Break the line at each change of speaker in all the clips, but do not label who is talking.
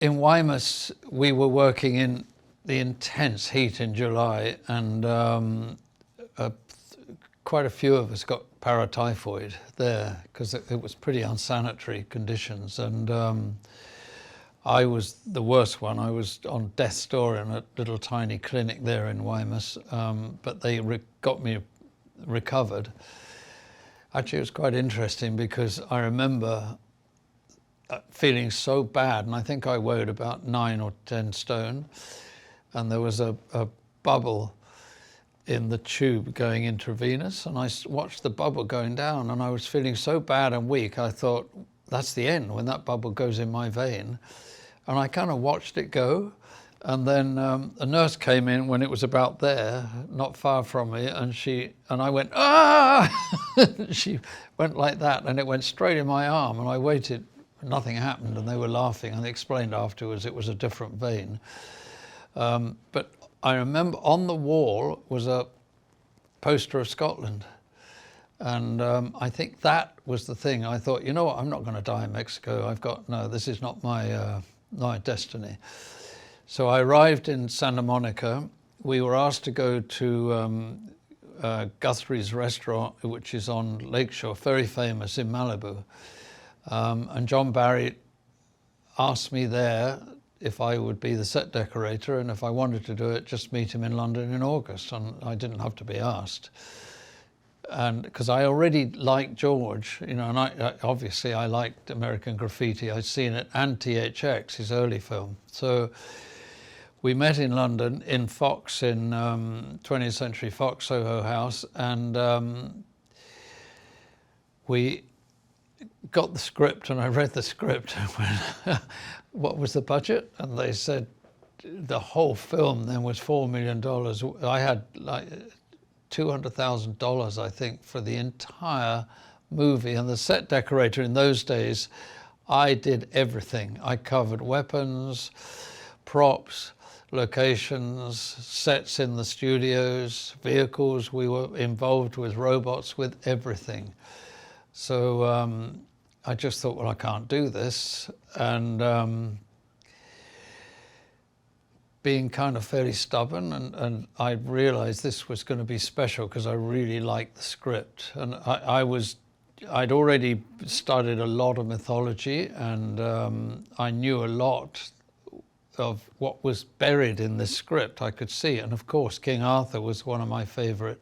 in Weymouth, we were working in the intense heat in July, and quite a few of us got paratyphoid there because it was pretty unsanitary conditions. And I was the worst one. I was on death's door in a little tiny clinic there in Weymouth, but they got me recovered. Actually, it was quite interesting because I remember feeling so bad, and I think I weighed about 9 or 10 stone, and there was a bubble in the tube going intravenous, and I watched the bubble going down, and I was feeling so bad and weak, I thought, that's the end when that bubble goes in my vein. And I kind of watched it go, and then a nurse came in when it was about there, not far from me, and I went, ah! She went like that, and it went straight in my arm, and I waited. Nothing happened, and they were laughing, and they explained afterwards it was a different vein. But I remember on the wall was a poster of Scotland, and I think that was the thing. I thought, you know what, I'm not going to die in Mexico. No, this is not my destiny. So I arrived in Santa Monica. We were asked to go to Guthrie's restaurant, which is on Lakeshore, very famous in Malibu. And John Barry asked me there if I would be the set decorator, and if I wanted to do it, just meet him in London in August, and I didn't have to be asked. And because I already liked George, you know, and obviously I liked American Graffiti. I'd seen it, and THX, his early film. So we met in London in Fox, in 20th Century Fox, Soho House, and we got the script, and I read the script and went, what was the budget? And they said the whole film then was $4 million. I had like $200,000, I think, for the entire movie. And the set decorator in those days, I did everything. I covered weapons, props, locations, sets in the studios, vehicles. We were involved with robots, with everything. So I just thought, well, I can't do this. And being kind of fairly stubborn, and I realized this was going to be special because I really liked the script. And I'd already studied a lot of mythology, and I knew a lot of what was buried in this script. I could see it. And of course, King Arthur was one of my favorite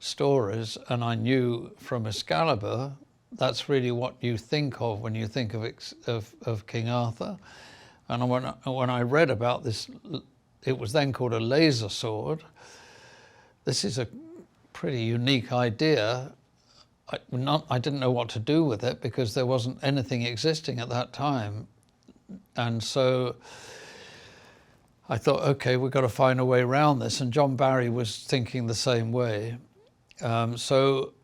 stories, and I knew from Excalibur that's really what you think of when you think of King Arthur. And when I read about this, it was then called a laser sword. This is a pretty unique idea. I didn't know what to do with it because there wasn't anything existing at that time. And so I thought, okay, we've got to find a way around this. And John Barry was thinking the same way. So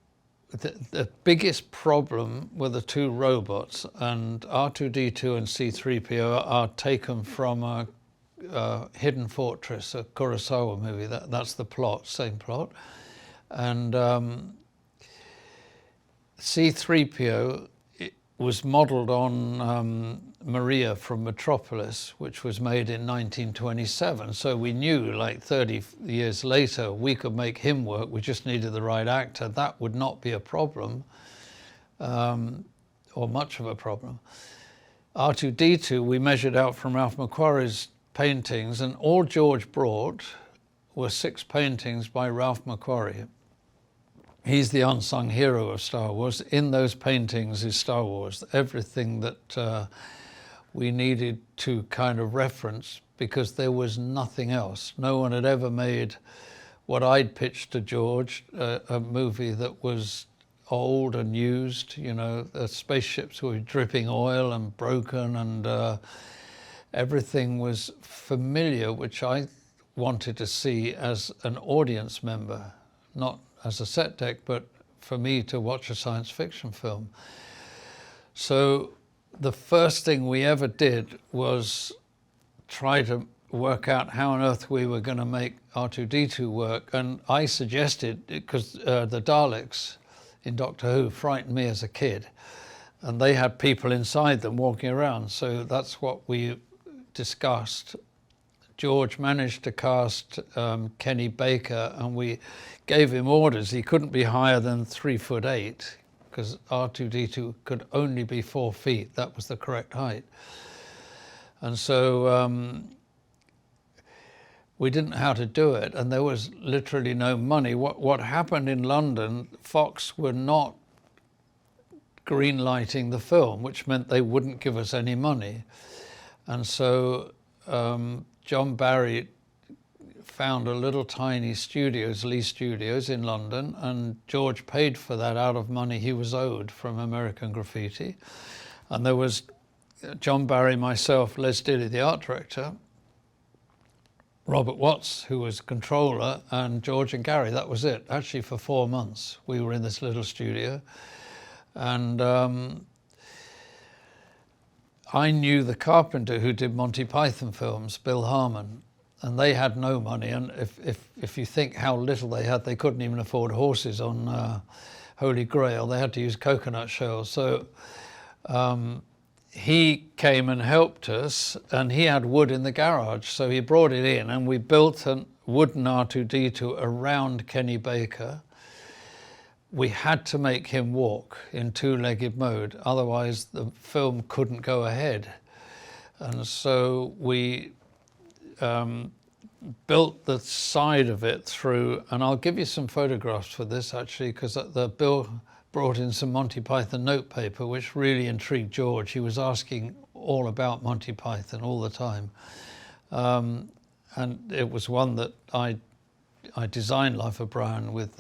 the biggest problem were the two robots, and R2-D2 and C-3PO are taken from a Hidden Fortress, a Kurosawa movie. That's the plot, same plot. And C-3PO was modeled on Maria from Metropolis, which was made in 1927. So we knew, like 30 years later, we could make him work. We just needed the right actor. That would not be a problem, or much of a problem. R2-D2, we measured out from Ralph McQuarrie's paintings, and all George brought were 6 paintings by Ralph McQuarrie. He's the unsung hero of Star Wars. In those paintings is Star Wars, everything that we needed to kind of reference, because there was nothing else. No one had ever made what I'd pitched to George, a movie that was old and used. You know, the spaceships were dripping oil and broken, and everything was familiar, which I wanted to see as an audience member, not as a set deck, but for me to watch a science fiction film. So the first thing we ever did was try to work out how on earth we were going to make R2-D2 work. And I suggested, because the Daleks in Doctor Who frightened me as a kid, and they had people inside them walking around. So that's what we discussed, George managed to cast Kenny Baker, and we gave him orders. He couldn't be higher than 3'8", because R2-D2 could only be 4 feet. That was the correct height. And so we didn't know how to do it, and there was literally no money. What happened in London, Fox were not green-lighting the film, which meant they wouldn't give us any money. And so John Barry found a little tiny studios, Lee Studios in London, and George paid for that out of money he was owed from American Graffiti. And there was John Barry, myself, Les Dilly, the art director, Robert Watts, who was controller, and George and Gary. That was it. Actually, for 4 months, we were in this little studio. And I knew the carpenter who did Monty Python films, Bill Harmon, and they had no money. And if you think how little they had, they couldn't even afford horses on Holy Grail. They had to use coconut shells. So he came and helped us, and he had wood in the garage. So he brought it in, and we built a wooden R2-D2 around Kenny Baker. We had to make him walk in two-legged mode, otherwise the film couldn't go ahead. And so we built the side of it through, and I'll give you some photographs for this actually, because Bill brought in some Monty Python notepaper, which really intrigued George. He was asking all about Monty Python all the time. And it was one that I designed Life of Brian with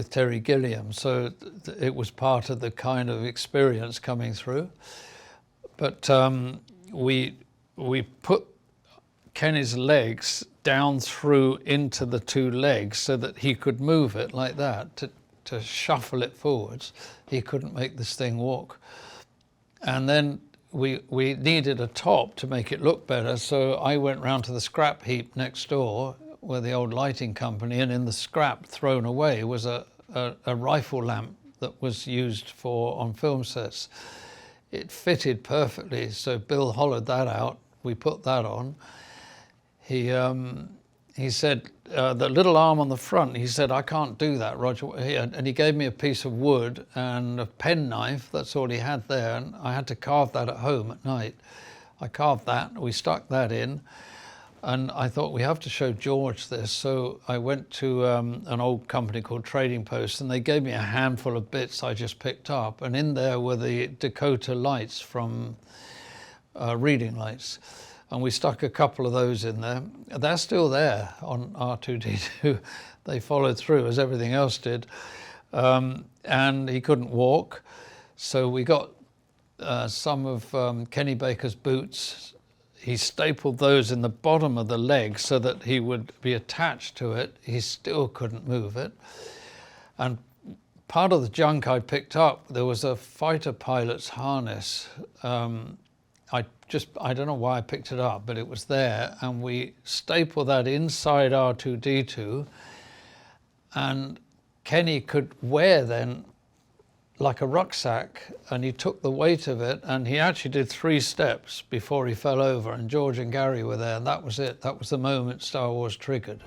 Terry Gilliam, so it was part of the kind of experience coming through. But we put Kenny's legs down through into the two legs so that he could move it like that, to shuffle it forwards. He couldn't make this thing walk. And then we needed a top to make it look better, so I went round to the scrap heap next door, where the old lighting company, and in the scrap thrown away was a rifle lamp that was used on film sets. It fitted perfectly, so Bill hollowed that out. We put that on. He said, the little arm on the front, he said, I can't do that, Roger. And he gave me a piece of wood and a penknife. That's all he had there, and I had to carve that at home at night. I carved that, we stuck that in. And I thought, we have to show George this. So I went to an old company called Trading Post, and they gave me a handful of bits I just picked up. And in there were the Dakota lights from Reading Lights. And we stuck a couple of those in there. They're still there on R2-D2. They followed through as everything else did. And he couldn't walk. So we got some of Kenny Baker's boots. He stapled those in the bottom of the leg so that he would be attached to it. He still couldn't move it. And part of the junk I picked up, there was a fighter pilot's harness. I don't know why I picked it up, but it was there. And we stapled that inside R2-D2. And Kenny could wear then like a rucksack, and he took the weight of it, and he actually did 3 steps before he fell over, and George and Gary were there, and that was it. That was the moment Star Wars triggered.